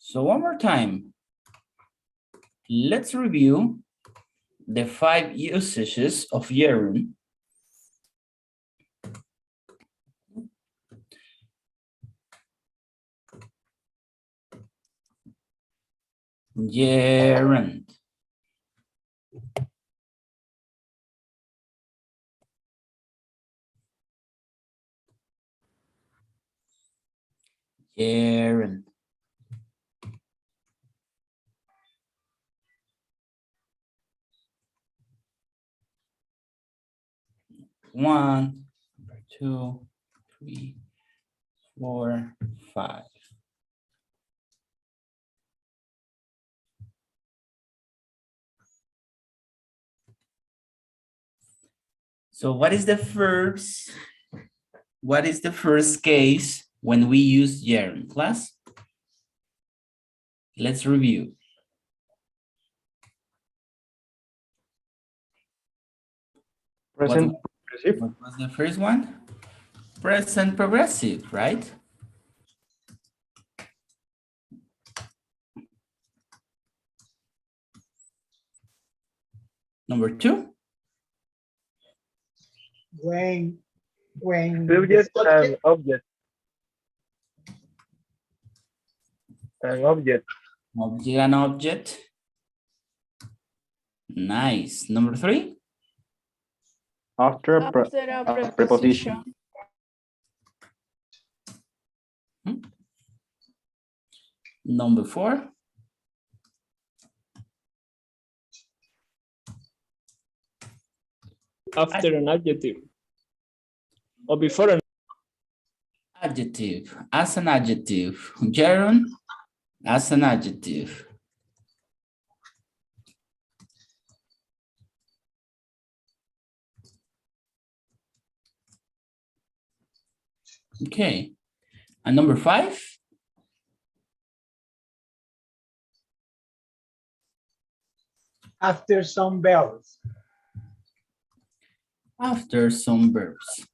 So one more time, let's review the 5 usages of gerund. Gerund. Gerund. One, 2, 3, 4, 5. So what is the first case when we use gerund, class? Let's review. Present progressive. What was the first one? Present progressive, right? Number 2. When Subject the and object. An object. Object and object. Nice. Number 3. After a preposition. Number 4. After an adjective. Or before an Adjective. As an adjective. Gerund as an adjective. Okay. And number 5. after some bells. After some verbs.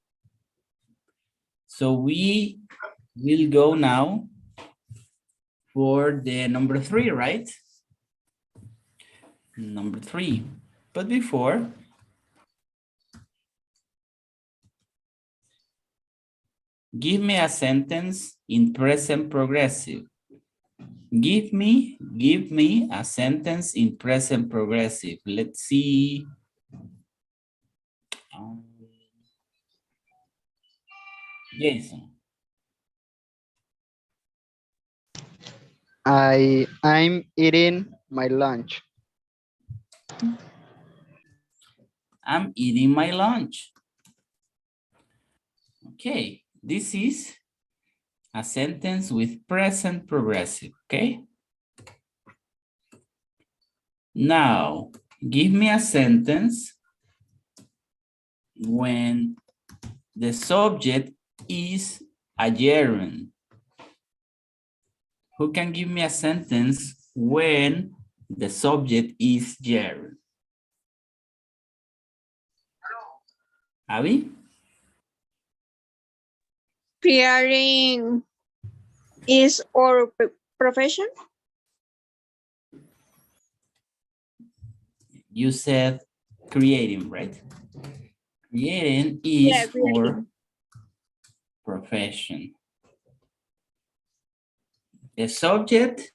So we will go now for the number 3, right? Number 3. But before, give me a sentence in present progressive. Give me a sentence in present progressive. Let's see. Jason. I'm eating my lunch. I'm eating my lunch. Okay, this is a sentence with present progressive, okay? Now, give me a sentence when the subject is a gerund. Who can give me a sentence when the subject is gerund? Abby? Preparing is our profession. You said creating, right? Creating is Yeah, our profession. The subject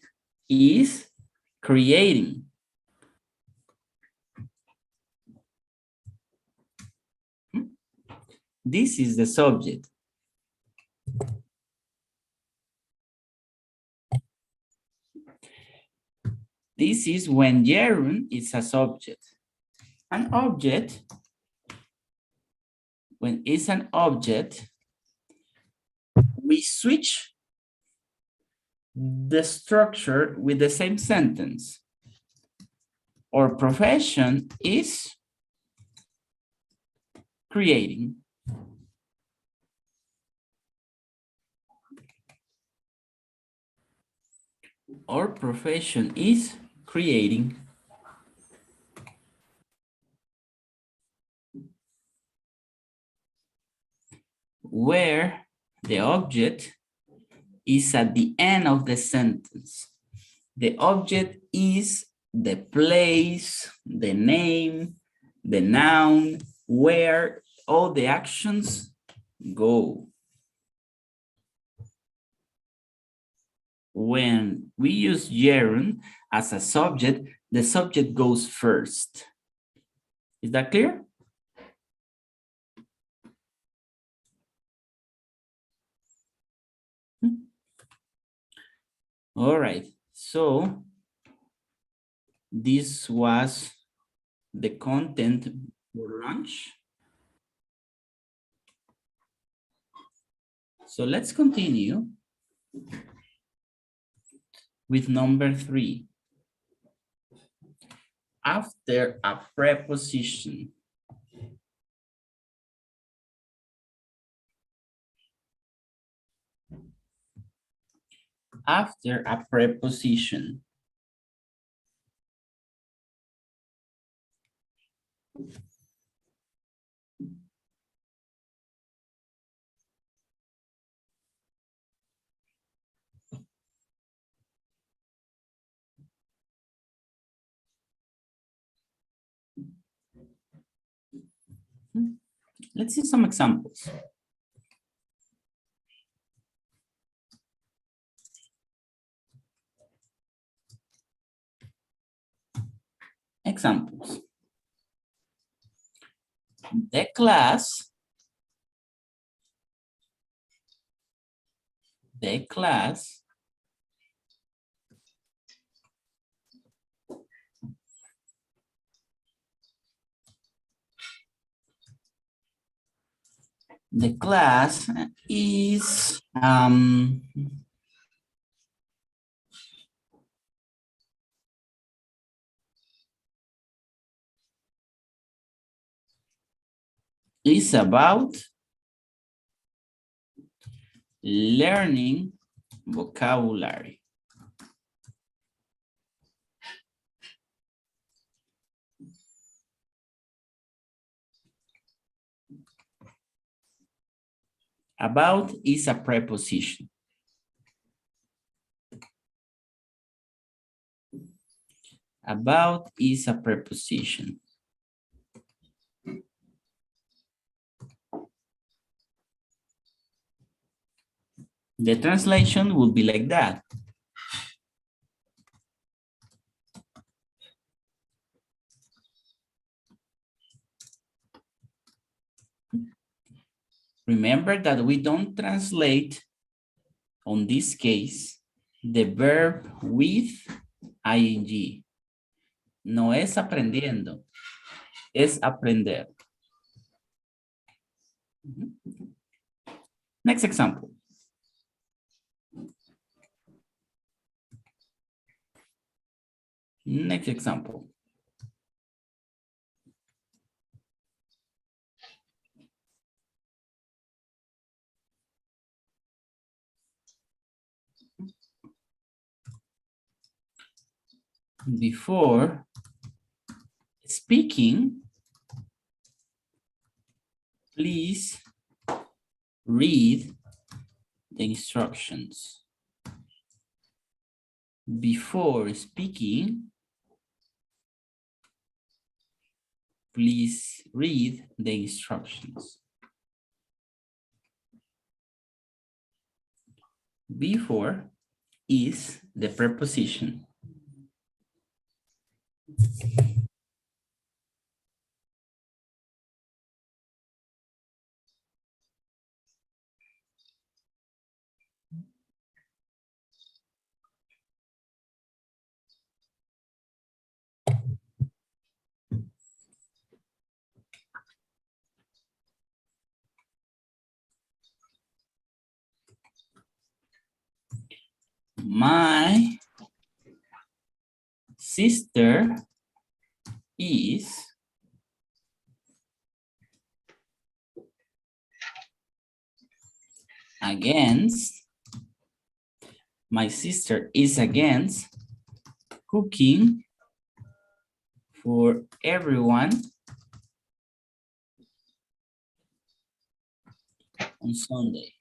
is creating. This is the subject. This is when gerund is a subject. An object, when it's an object, we switch the structure with the same sentence. Our profession is creating. Our profession is creating. Where the object is at the end of the sentence. The object is the place, the name, the noun, where all the actions go. When we use gerund as a subject, the subject goes first. Is that clear? All right, so this was the content for lunch. So let's continue with number 3. After a preposition. After a preposition. Let's see some examples. Examples. The class is about learning vocabulary. About is a preposition. About is a preposition. The translation will be like that. Remember that we don't translate, on this case, the verb with ing. No es aprendiendo, es aprender. Next example. Next example. Before speaking, please read the instructions. Before speaking, please read the instructions. Before is the preposition. My sister is against, my sister is against cooking for everyone on Sunday.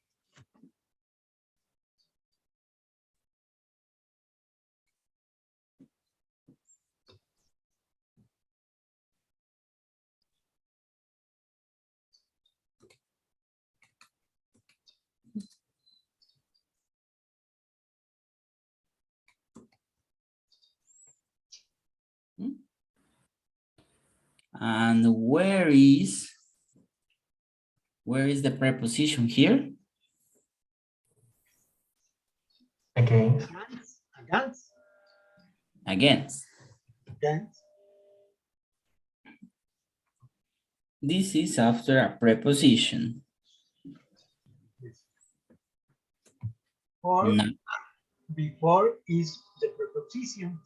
And where is the preposition here? Against. Against. Against. Against. This is after a preposition. Or No, before is the preposition.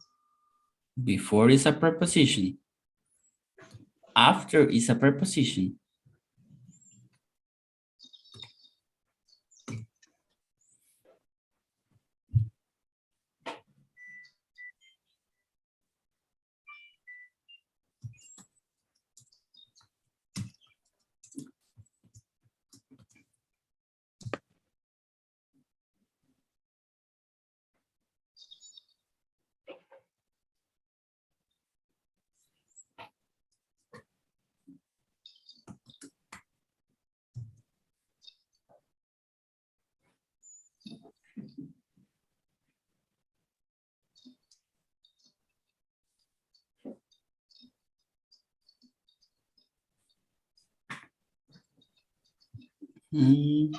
before is a preposition. After is a preposition. Mm,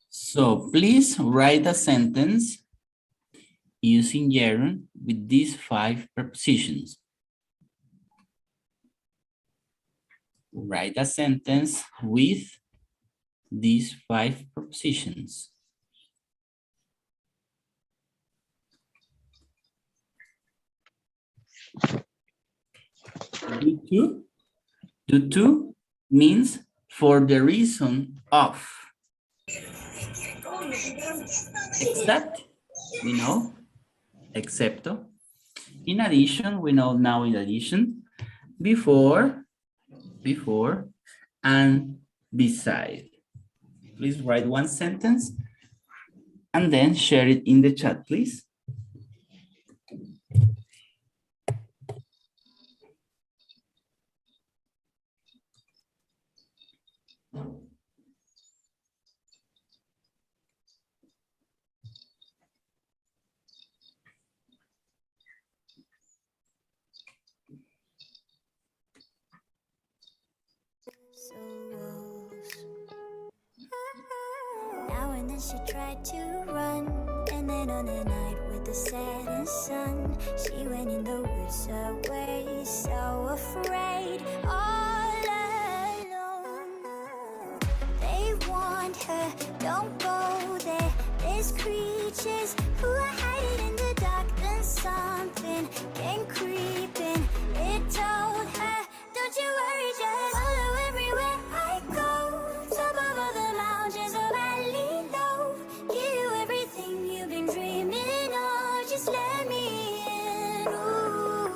So please write a sentence using gerund with these 5 prepositions. Write a sentence with these 5 prepositions. Due to means for the reason of. Except, we know, excepto. In addition, we know now in addition. Before, and beside. Please write one sentence and then share it in the chat, please. Now and then she tried to run, and then on a night with the setting sun, she went in the woods away, so afraid, all alone. They warned her, don't go there, there's creatures who are hiding in the dark, then something came creeping. It told her, don't you worry, just follow everywhere I go. Top of all the mountains of valley low, give you everything you've been dreaming of. Just let me in. Ooh.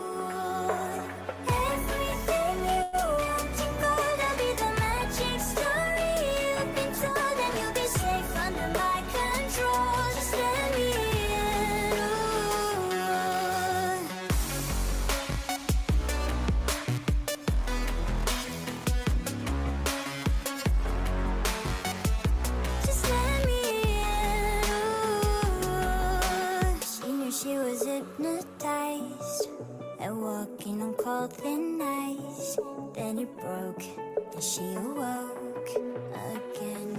Everything you want to gold, I'll be the magic story you've been told, and you'll be safe under my control. Just let me in. Ooh. Just let me in. Ooh. She knew she was hypnotized and walking on cold thin ice. Then it broke and she awoke again.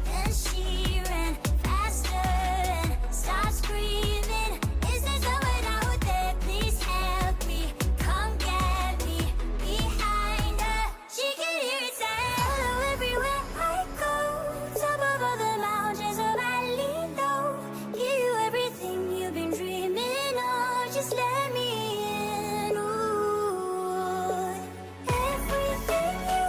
Then she ran faster and started screaming, is there someone out there? Please help me, come get me. Behind her, she could hear it say, follow everywhere I go. Top of all the mountains of valley low, give you everything you've been dreaming of. Just let me in. Ooh. Everything you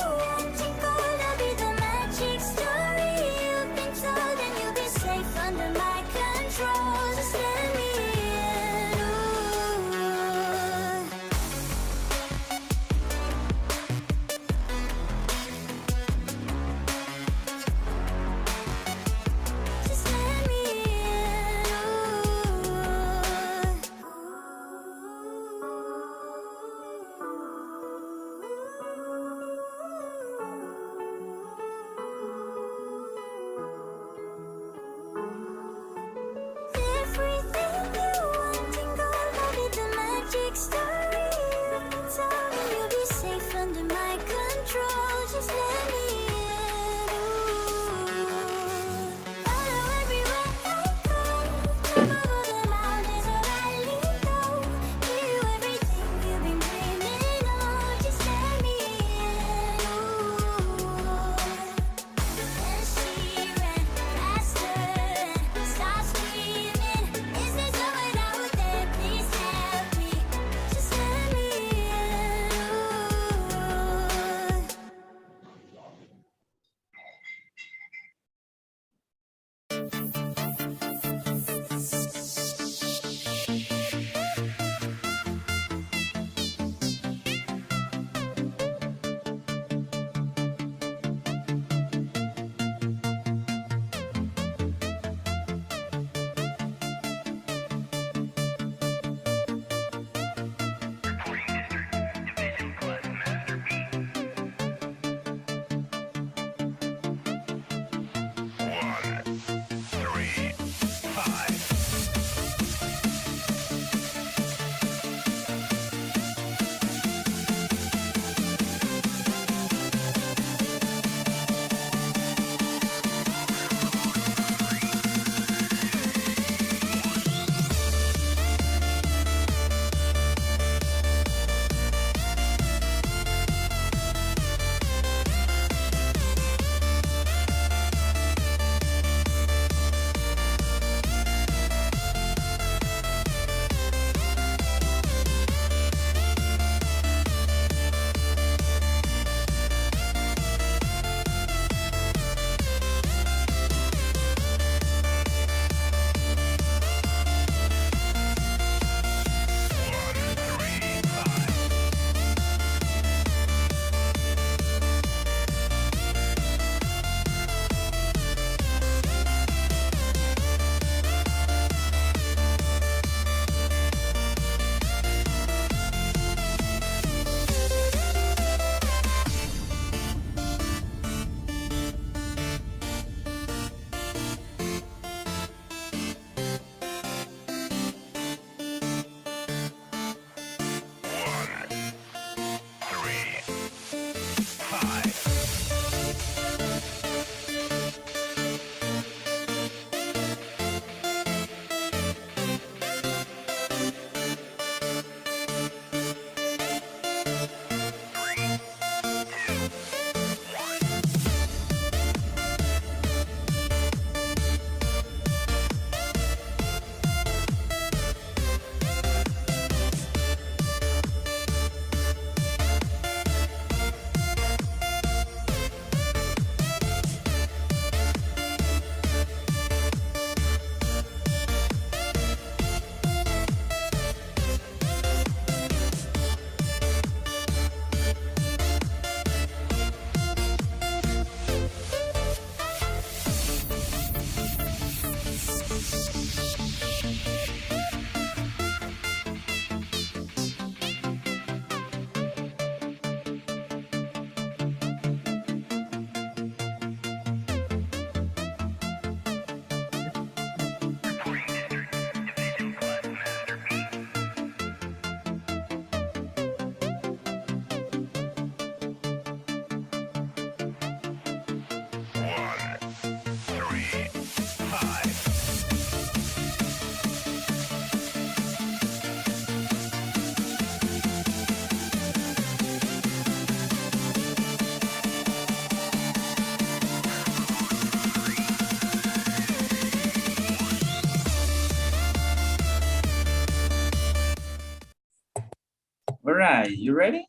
right, you ready?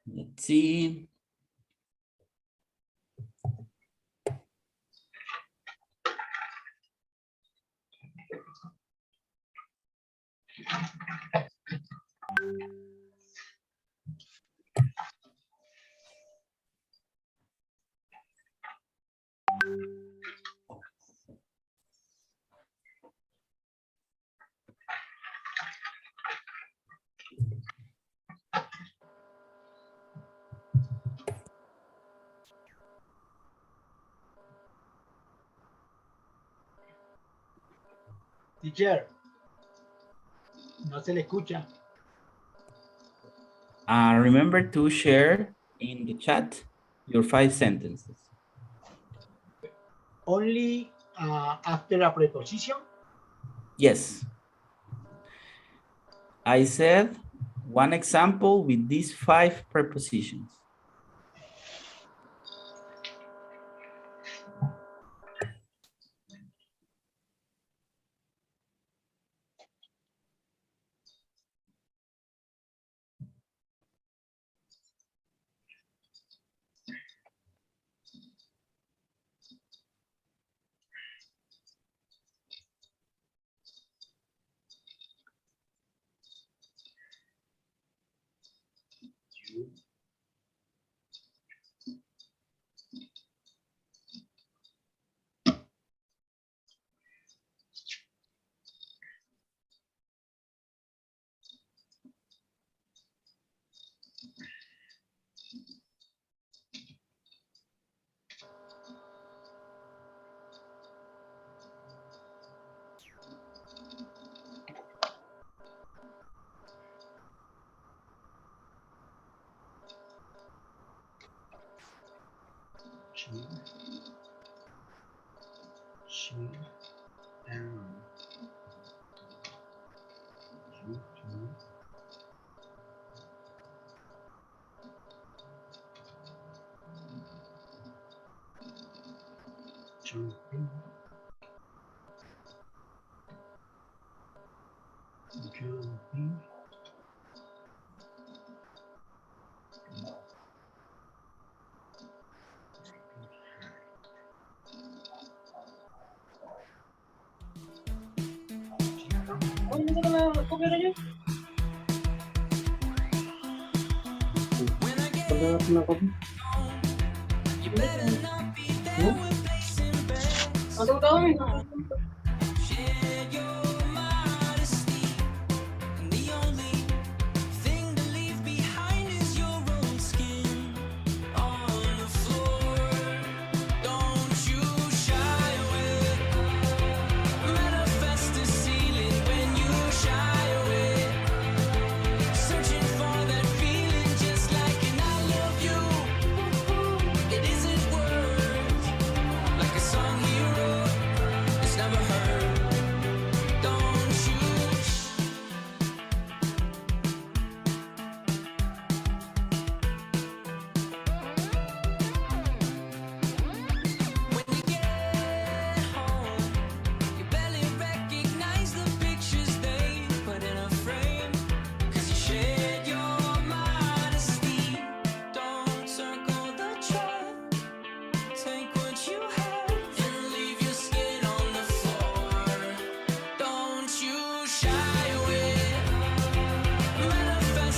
Let's see. Teacher, no se le escucha. Remember to share in the chat your 5 sentences. Only after a preposition. Yes. I said one example with these 5 prepositions.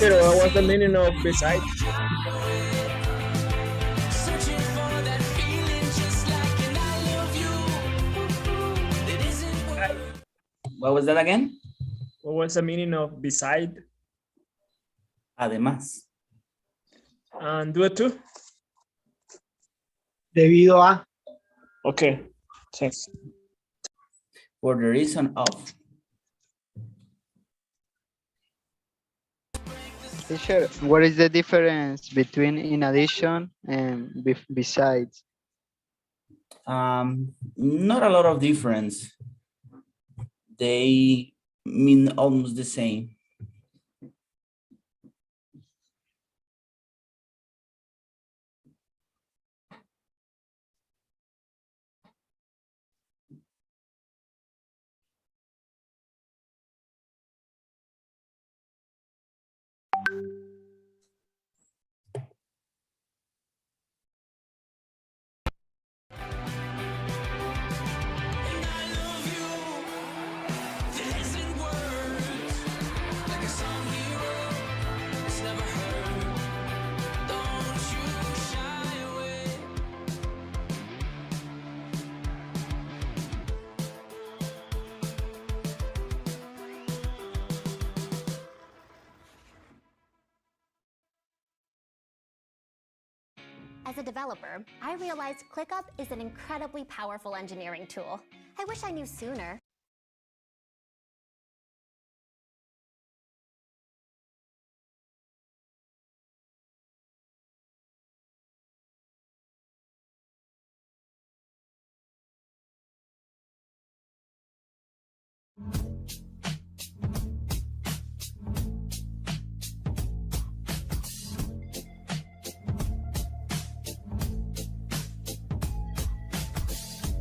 Pero what's the meaning of beside? What was that again? What was the meaning of beside? Además. And do it too? Debido a. Okay, thanks. For the reason of. Teacher, what is the difference between in addition and besides? Not a lot of difference. They mean almost the same. As a developer, I realized ClickUp is an incredibly powerful engineering tool. I wish I knew sooner.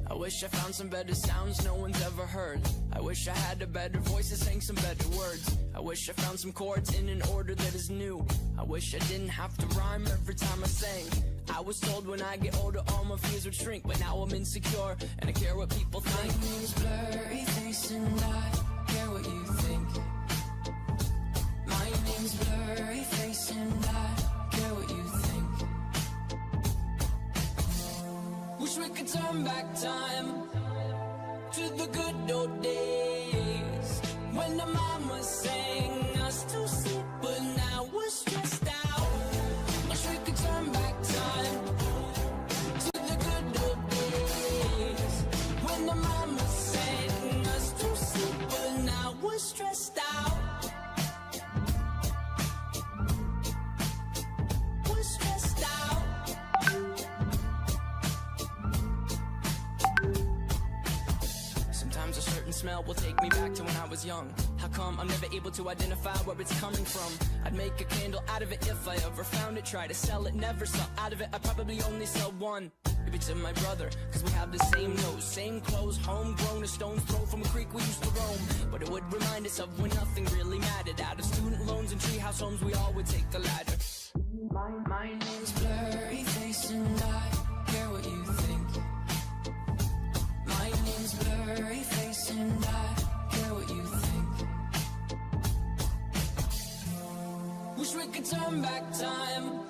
I wish I found some better sounds no one's ever heard. I wish I had a better voice that sang some better words. I wish I found some chords in an order that is new. I wish I didn't have to rhyme every time I sang. I was told when I get older all my fears would shrink, but now I'm insecure and I care what people think. My name's Blurry Face and I care what you think. My name's Blurry Face and I care what you think. Wish we could turn back time to the good old days when the mama sang us to sleep, but now we're stressed out. Wish we could turn back time to the good old days when the mama sang us to sleep, but now we're stressed out. We're stressed out. Sometimes a certain smell will take me back to when I was young. How come I'm never able to identify where it's coming from? I'd make a candle out of it if I ever found it. Try to sell it, never sell out of it. I'd probably only sell one. Maybe to my brother, cause we have the same nose, same clothes, homegrown, a stone's throw from a creek we used to roam. But it would remind us of when nothing really mattered. Out of student loans and treehouse homes, we all would take the ladder. My name's Blurry Face and I care what you think. My name's Blurry Face and I care what you think. Wish we could turn back time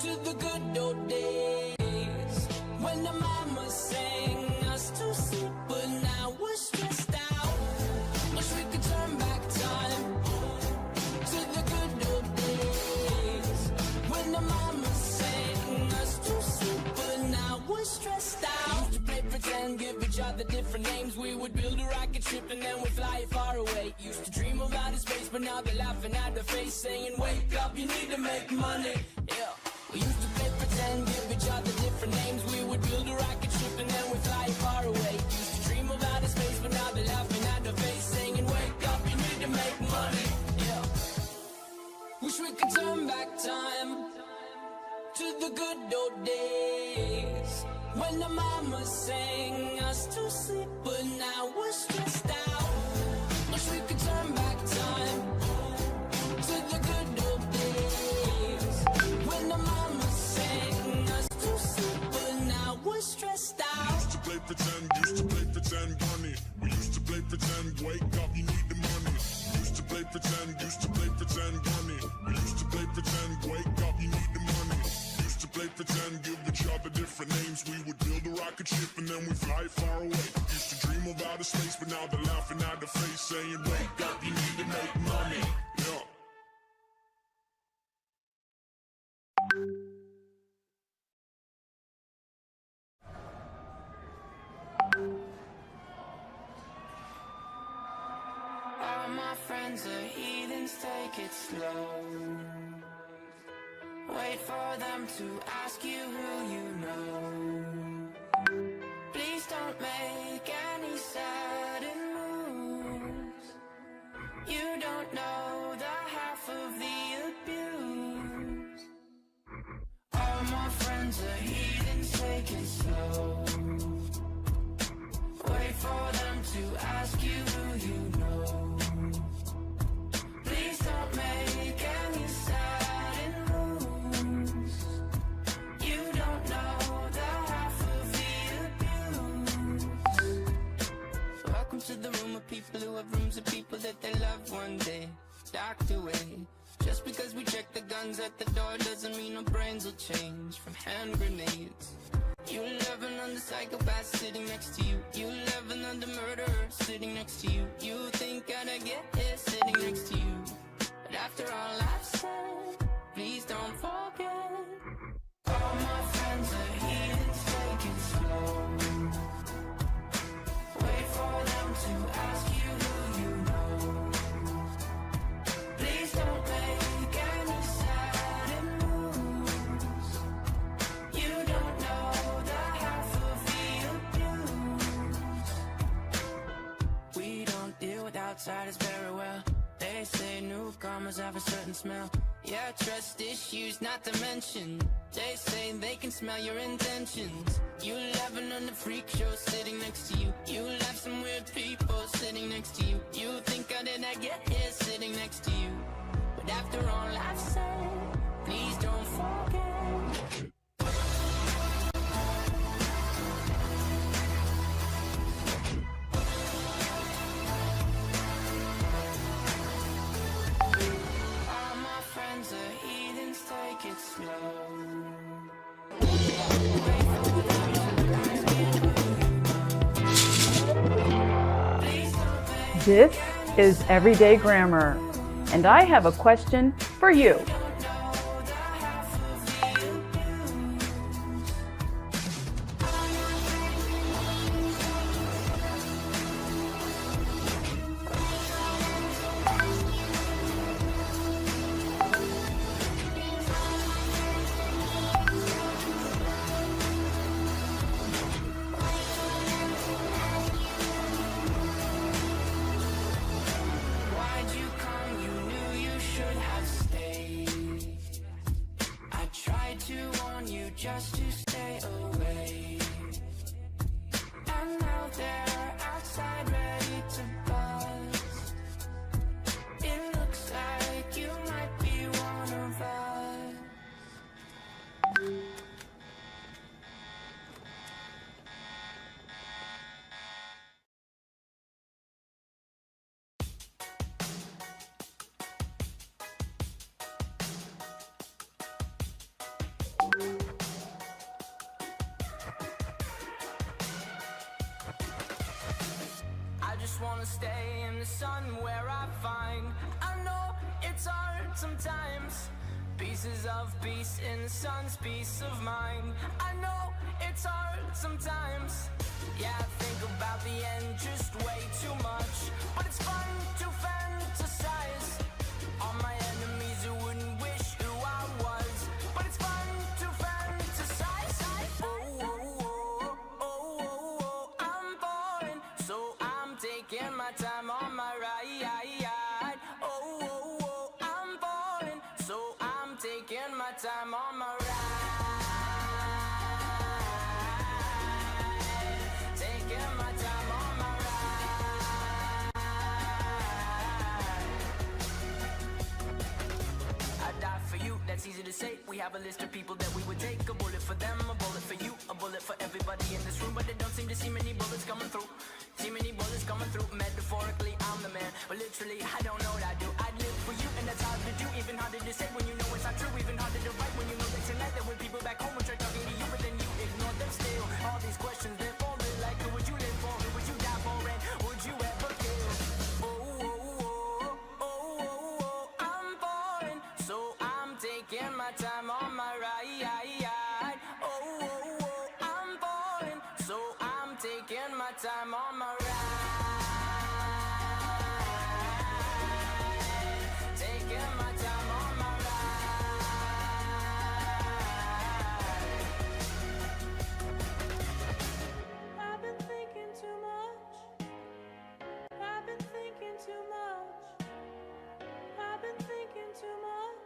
to the good old days when the mama sang us to sleep, but now we're stressed out. Wish we could turn back time to the good old days when the mama sang us to sleep, but now we're stressed out. Used to play pretend, give each other different names. We would build a rocket ship and then we'd fly it far away. Used to dream of outer space, but now they're laughing at the face, saying, wake up, you need to make money. Yeah. We used to play pretend, give each other different names. We would build a rocket ship and then we'd fly far away. Used to dream of outer space, but now they're laughing at the face, saying, wake up, you need to make money. Yeah. Wish we could turn back time to the good old days when the mama sang us to sleep, but now we're stressed out. Wish we could turn back time to the good old days when the mama sang us to sleep, but now we're stressed out. Used to play pretend, bunny. We used to play pretend, wake up, you need the money. Used to play pretend, bunny. We used to play pretend, wake up, you need the money. Used to play pretend, give each other different names. We would build a rocket ship and then we fly far away. Used to dream of outer space, but now they're laughing at the face, saying, wake up, you need to make money. Yeah. All my friends are heathens, take it slow. Wait for them to ask you who you know. Please don't make any sudden moves. You don't know the half of the abuse. All my friends are heathens, take it slow. Wait for them to ask you who you know. Please don't make any sudden moves. You don't know the half of the abuse. Welcome to the room of people who have rooms of people that they love one day docked away. Just because we check the guns at the door doesn't mean our brains will change from hand grenades. You love another psychopath sitting next to you. You love another murderer sitting next to you. You think I'd get here sitting next to you. But after all I've said, please don't forget. All my Wait for them to ask you who you know. Please don't make any sudden moves. You don't know the half of the abuse. We don't deal with outsiders very well. They say newcomers have a certain smell. Yeah, trust issues not to mention. They say they can smell your intentions. You laughing on the freak show sitting next to you. You laugh some weird people sitting next to you. You think how did I get here sitting next to you? But after all I've said, please don't forget. All my friends are heathens, take it slow. This is Everyday Grammar, and I have a question for you. Why'd you come? You knew you should have stayed. I tried to warn you just to stay away. And now they're outside ready to bust. It looks like you might be one of us. I just wanna stay in the sun where I find. I know it's hard sometimes. Pieces of peace in the sun's peace of mind. I know it's hard sometimes. Yeah, I think about the end just way too much. But it's fun to fantasize on my enemies who wouldn't wish who I was. But it's fun to fantasize. Oh, oh, oh, oh, oh, oh, I'm falling, so I'm taking my time on my ride. Oh, oh, oh, I'm falling, so I'm taking my time on my ride. Taking my time on my ride. I die for you, that's easy to say. We have a list of people that we would take. A bullet for them, a bullet for you, a bullet for everybody in this room. But they don't seem to see many bullets coming through. See many bullets coming through. Metaphorically, I'm the man, but literally, I don't know what I do. I live for you, and that's hard to do. Even harder to say when you know it's not true. Even harder to write when you know that tonight there were people back home who tried talking to you, but then you ignore them still. All these questions, they're falling like, who would you live for? Who would you die for? And would you ever kill? Oh, oh, oh, oh, oh, oh, I'm falling, so I'm taking my time on my ride. Oh, oh, oh, I'm falling, so I'm taking my time on my ride. Taking my time on my ride. I've been thinking too much. I've been thinking too much. I've been thinking too much.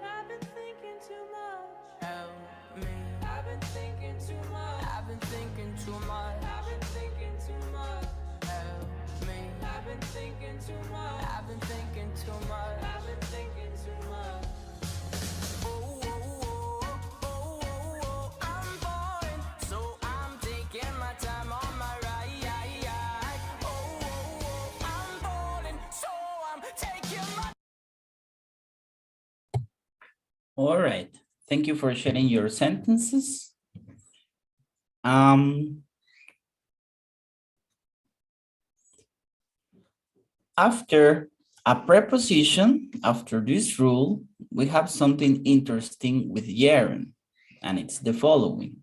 I've been thinking too much. Help me. I've been thinking too much. I've been thinking too much. I've been thinking too much. Help me. I've been thinking too much. I've been thinking too much. I've been thinking too much. Oh, oh, oh, oh, oh, oh, I'm falling, so I'm taking my time on my ride. Oh, oh, oh, I'm falling, so I'm taking my. All right. Thank you for sharing your sentences. After a preposition, after this rule, we have something interesting with gerund, and it's the following.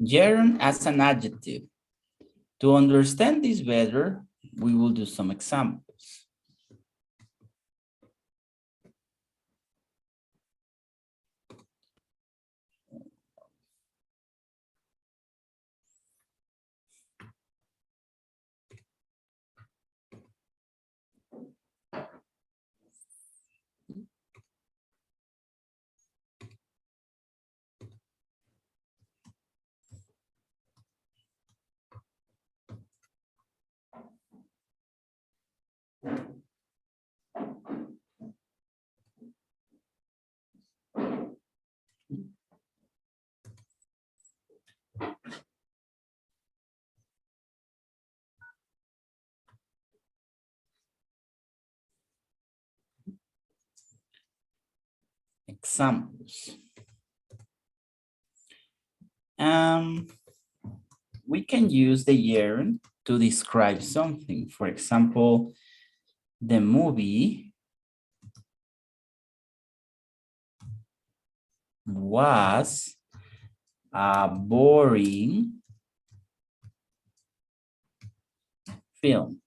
Gerund as an adjective. To understand this better, we will do some examples. Examples. We can use the gerund to describe something. For example, the movie was a boring film.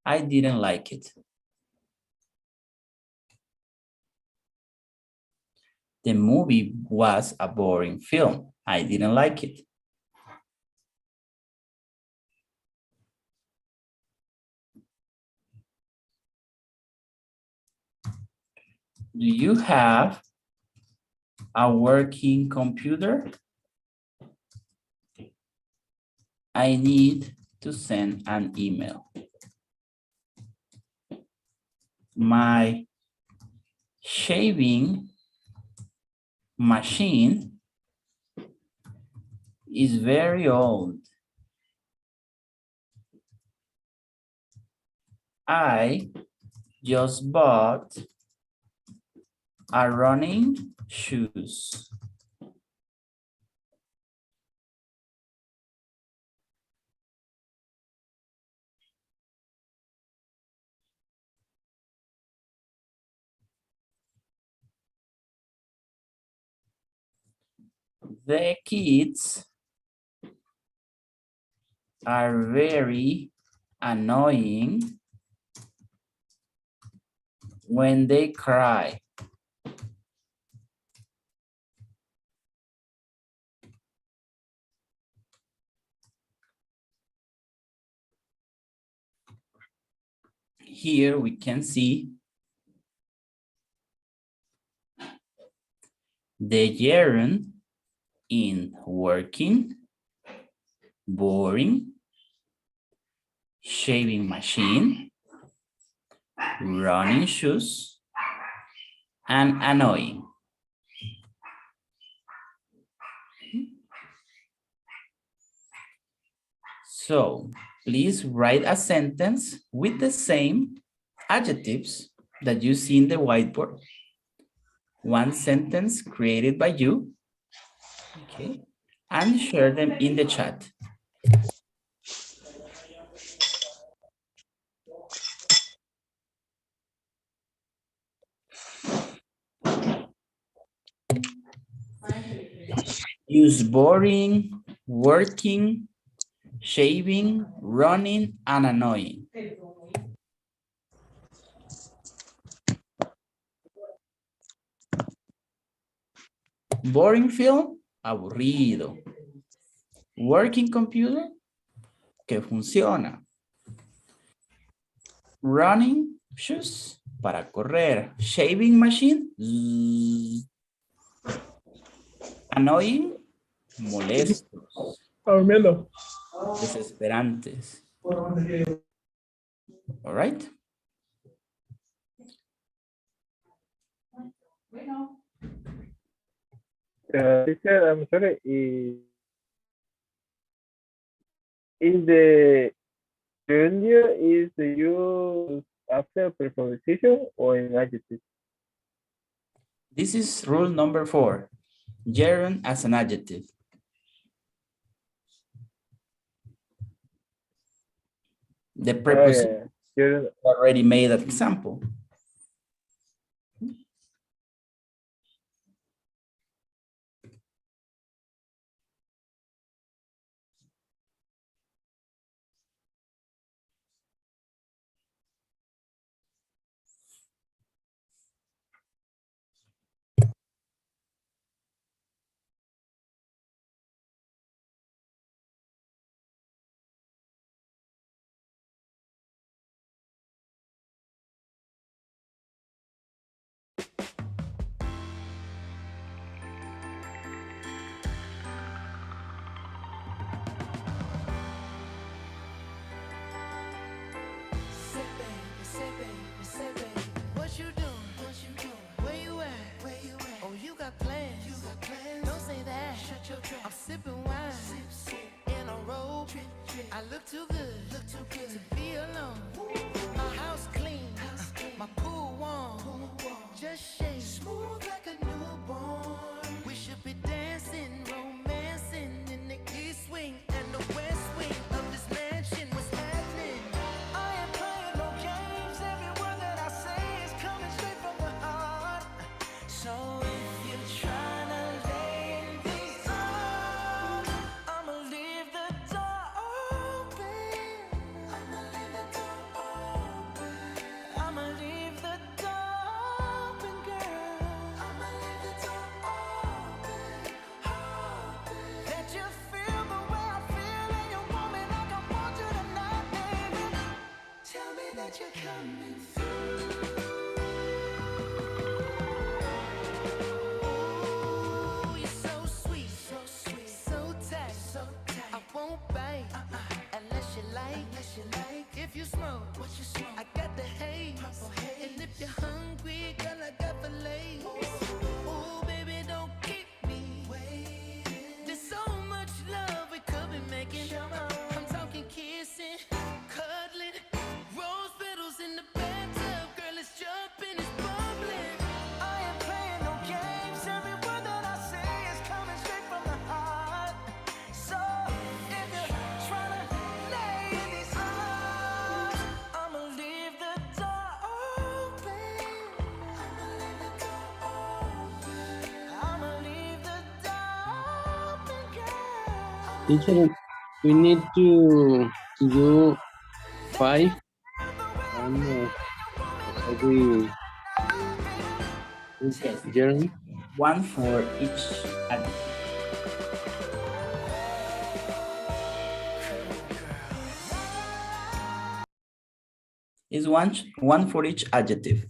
I didn't like it. The movie was a boring film. I didn't like it. Do you have a working computer? I need to send an email. My shaving machine is very old. I just bought a running shoes. The kids are very annoying when they cry. Here we can see the gerund in working, boring, shaving machine, running shoes, and annoying. So please write a sentence with the same adjectives that you see in the whiteboard. One sentence created by you, okay, and share them in the chat. Use boring, working, shaving, running, and annoying. Boring film, aburrido. Working computer, que funciona. Running shoes, para correr. Shaving machine, zzz. Annoying, molestos. Desesperantes. All right. Teacher, I'm sorry. Is the gerundio is used after preposition or in adjective? This is rule number 4. Gerund as an adjective. The preposition already made an example. sipping wine in a robe. I look too good to be alone. My house clean, my pool warm. Just shake smooth like a newborn. We should be dancing, romancing in the east wing and the west wing of this mansion. What's happening? I ain't playing no games. Every word that I say is coming straight from the heart. So if you're trying to lay in these arms, I'ma leave the door open. I'ma leave the door open. I'ma leave the door open, girl. I'ma leave the door open, open. Let you feel the way I feel and you want me like I want you tonight, baby. Tell me that you're coming through. Ooh, you're so sweet, so tight, I won't bite unless you like. If you smoke, I got the haze. And if you're hungry, girl, I got the lace. Ooh, baby, don't keep me waiting. There's so much love we could be making. I'm talking kissing, cuddling, rose petals in the bathtub. Girl, it's jumping, it's bubbling. I ain't playing no games. Every word that I say is coming straight from the heart. So if you're trying to lay in these arms, I'ma leave the door open. I'ma leave the door open. I'ma leave the door open, girl. Teacher, we need to do 5 almost every Yes, journey. one for each adjective. Is one for each adjective.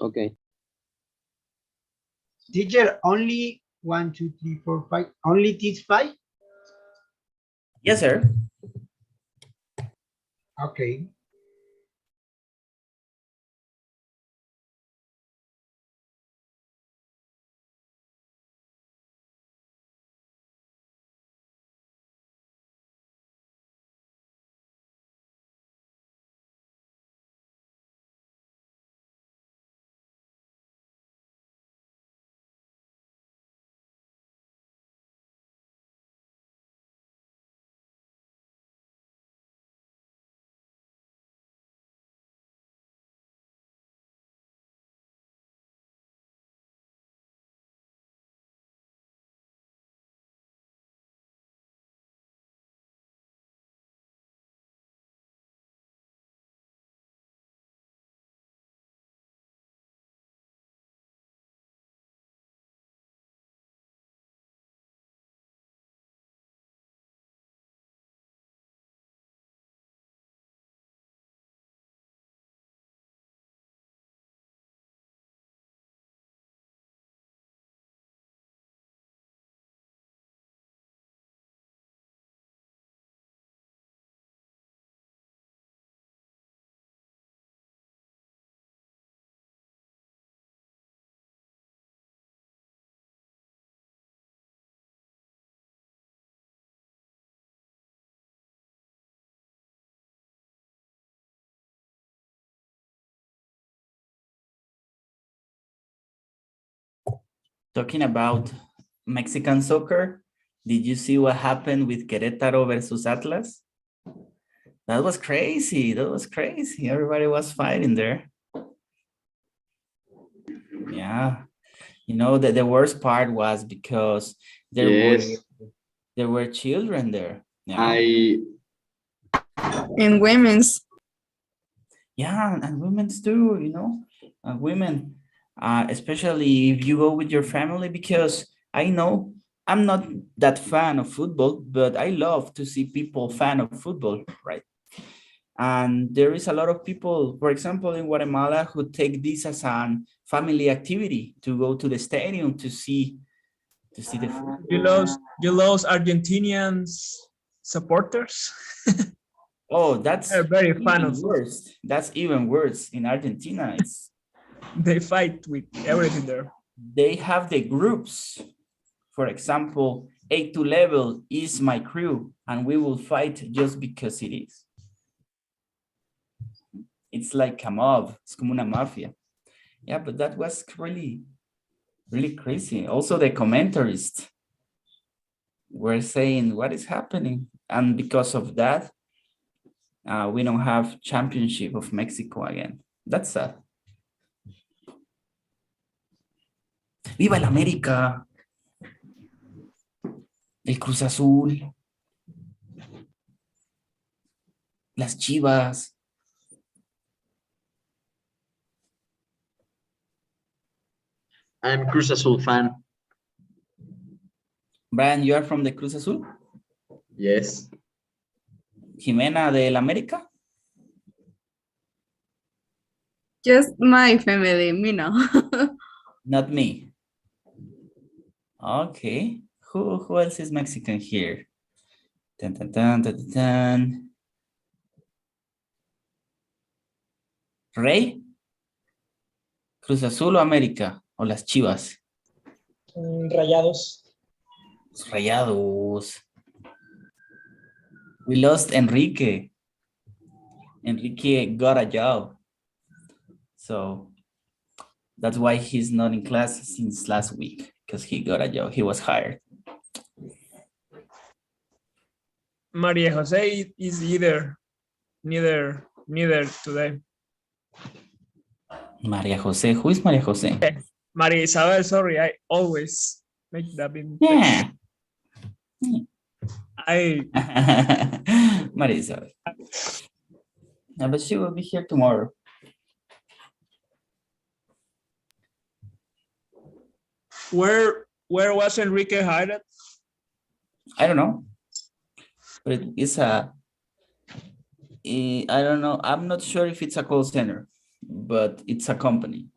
Okay. Teacher, only 1, 2, 3, 4, 5. Only these 5? Yes, sir. Okay. Talking about Mexican soccer, did you see what happened with Querétaro versus Atlas? That was crazy. That was crazy. Everybody was fighting there. Yeah. You know, that the worst part was because there were children there. Yeah. And women's. Yeah, and women's too, you know, women, especially if you go with your family, because I know I'm not that fan of football, but I love to see people fan of football, right? And there is a lot of people, for example, in Guatemala, who take this as a family activity to go to the stadium to see the football. You lost Argentinians supporters. Oh, that's They're very fan even of worse. That's even worse. In Argentina, it's they fight with everything there. they have the groups For example, A2 level is my crew and we will fight just because it is. It's like a mob, es como una mafia. Yeah, but that was really, really crazy. Also the commentaries were saying, what is happening? And because of that, we don't have championship of Mexico again. That's sad. ¡Viva el América! El Cruz Azul. Las Chivas. I'm Cruz Azul fan. Brian, you are from the Cruz Azul? Yes. Jimena del América? Just my family, me no. Not me. Okay. Who else is Mexican here? Dun, dun, dun, dun, dun, dun. Rey? Cruz Azul o América? O las Chivas? Rayados. Los Rayados. We lost Enrique. Enrique got a job. So that's why he's not in class since last week, because he got a job. He was hired. Maria Jose is neither today. Maria Jose, who is Maria Jose? Maria Isabel, sorry, I always make that mistake. Yeah. Maria Isabel. No, but she will be here tomorrow. Where was Enrique hired? I don't know. But it's I don't know. I'm not sure if it's a call center, but it's a company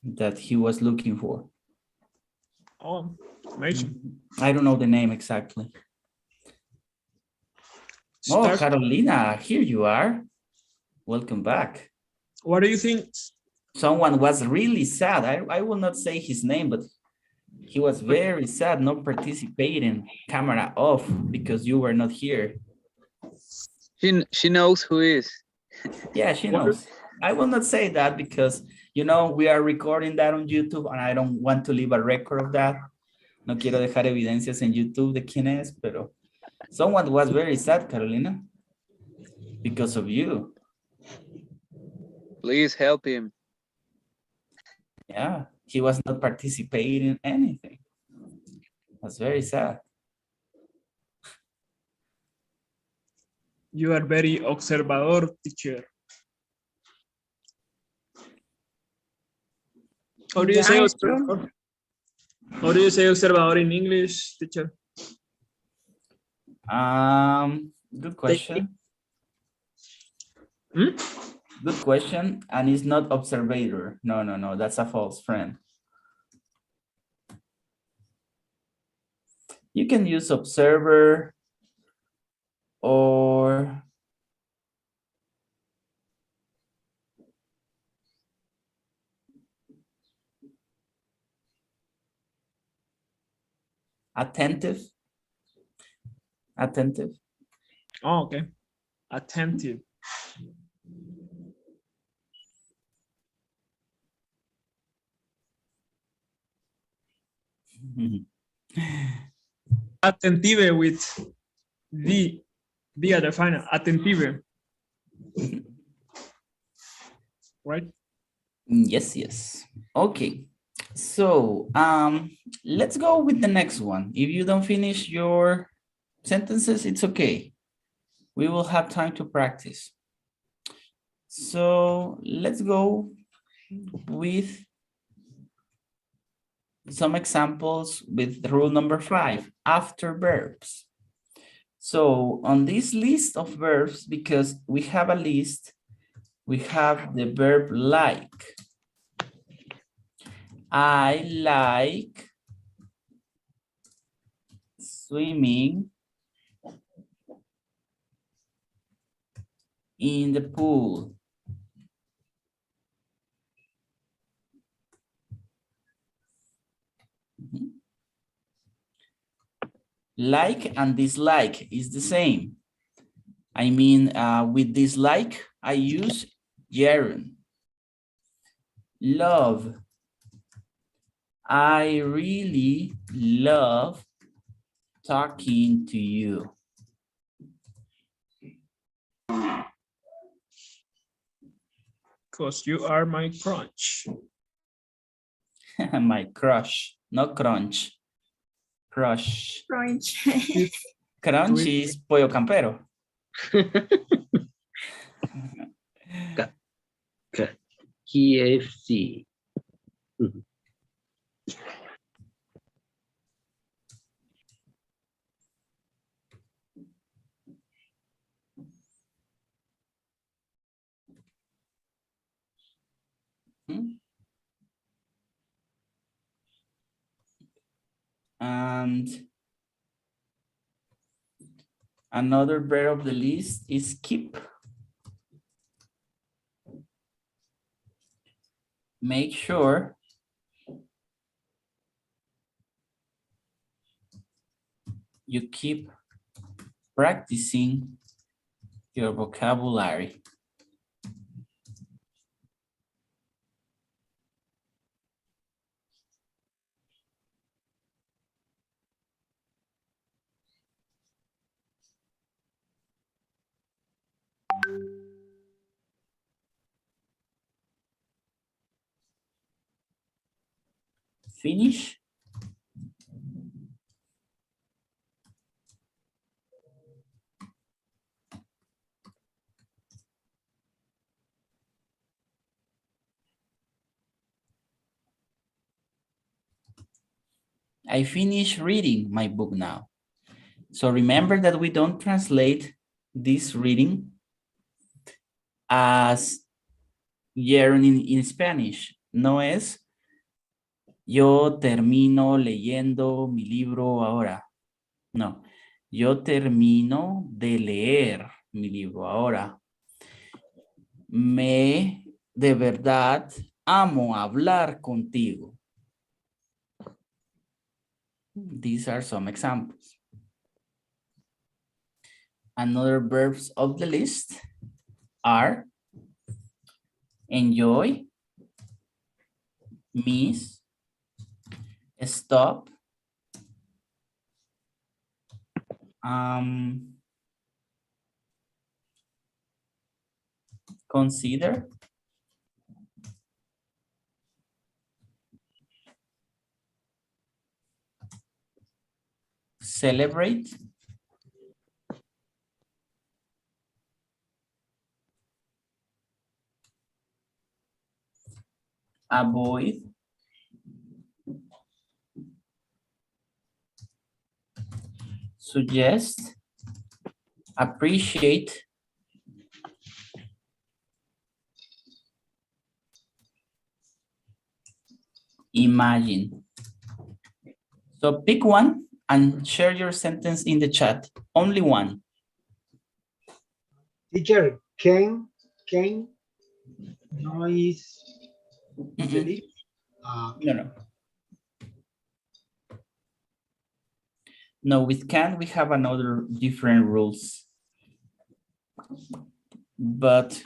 that he was looking for. Oh, amazing. I don't know the name exactly. Oh, Carolina, here you are. Welcome back. What do you think? Someone was really sad. I will not say his name, but he was very sad not participating, camera off, because you were not here. She knows who is. Yeah, she knows. I will not say that because, you know, we are recording that on YouTube and I don't want to leave a record of that. No quiero dejar evidencias en YouTube de quién es, pero someone was very sad, Carolina, because of you. Please help him. Yeah, he was not participating in anything. That's very sad. You are very observador, teacher. How do you say observador? How do you say observador in English, teacher? Good question. Good question. And it's not observator. No, that's a false friend. You can use observer or attentive. Attentive. Oh, okay. Attentive. Attentive with the at the final. Attentive. Right? Yes. Okay. So let's go with the next one. If you don't finish your sentences, it's okay. We will have time to practice. So let's go with some examples with rule number 5, after verbs. So on this list of verbs, because we have a list, we have the verb like. I like swimming in the pool. Like and dislike is the same. I mean, with dislike, I use gerund. Love. I really love talking to you. Because you are my crunch. My crush, not crunch. Crush. Crunch. Crunch is pollo campero. KFC. And another verb of the list is keep. Make sure you keep practicing your vocabulary. Finish. I finished reading my book now. So remember that we don't translate this reading as gerund in Spanish. No es yo termino leyendo mi libro ahora. No, yo termino de leer mi libro ahora. De verdad amo hablar contigo. These are some examples. Another verbs of the list are enjoy, miss, stop, consider, celebrate, avoid, suggest, appreciate, imagine. So pick one and share your sentence in the chat. Only one. Teacher, can noise the list? No. No, with can we have another different rules. But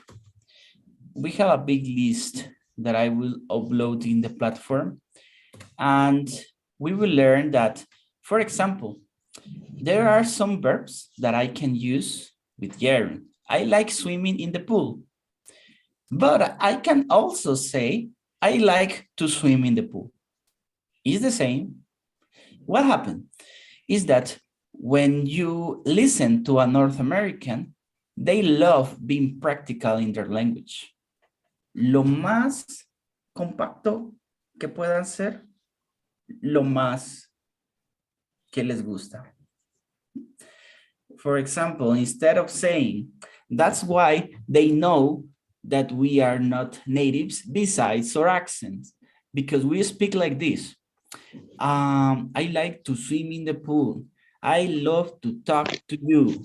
we have a big list that I will upload in the platform. And we will learn that, for example, there are some verbs that I can use with gerund. I like swimming in the pool. But I can also say, I like to swim in the pool. It's the same. What happened is that when you listen to a North American, they love being practical in their language. Lo más compacto que puedan ser, lo más que les gusta. For example, instead of saying, that's why they know that we are not natives besides our accents, because we speak like this. I like to swim in the pool. I love to talk to you.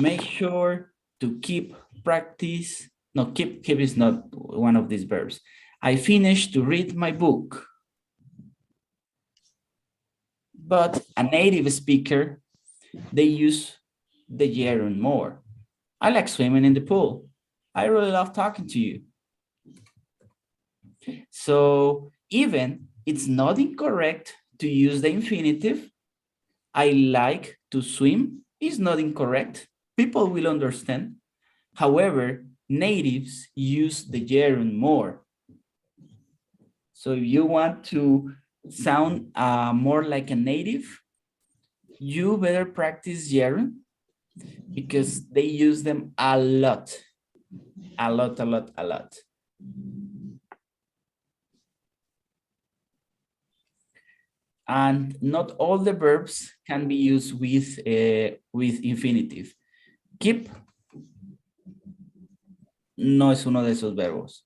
Make sure to keep practice. No, keep is not one of these verbs. I finished to read my book. But a native speaker they use the gerund more. I like swimming in the pool. I really love talking to you. So even it's not incorrect to use the infinitive. I like to swim is not incorrect. People will understand. However, natives use the gerund more. So if you want to sound more like a native, you better practice gerund because they use them a lot. A lot, a lot, a lot. And not all the verbs can be used with infinitive. Keep no es uno de esos verbos.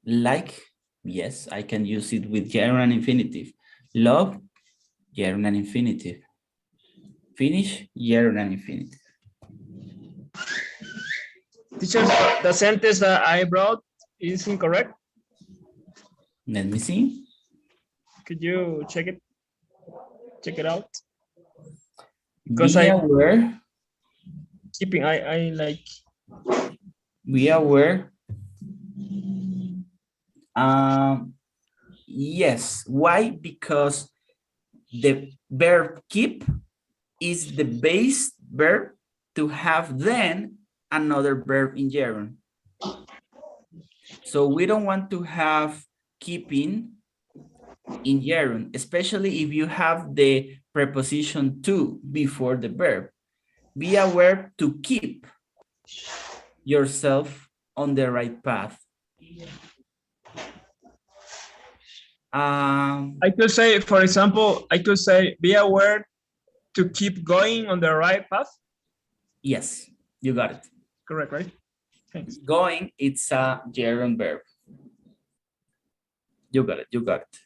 Like, yes, I can use it with gerund and infinitive. Love, gerund and infinitive. Finish, gerund and infinitive. Teacher, the sentence that I brought is incorrect. Let me see. Could you check it? Check it out. Because Be aware. Keeping, I like. Be aware. Yes. Why? Because the verb keep is the base verb to have then another verb in gerund. So we don't want to have keeping in gerund, especially if you have the preposition to before the verb. Be aware to keep yourself on the right path. I could say, for example, I could say, be aware to keep going on the right path. Yes, you got it. Correct, right? Thanks. Going, it's a gerund verb. You got it, you got it.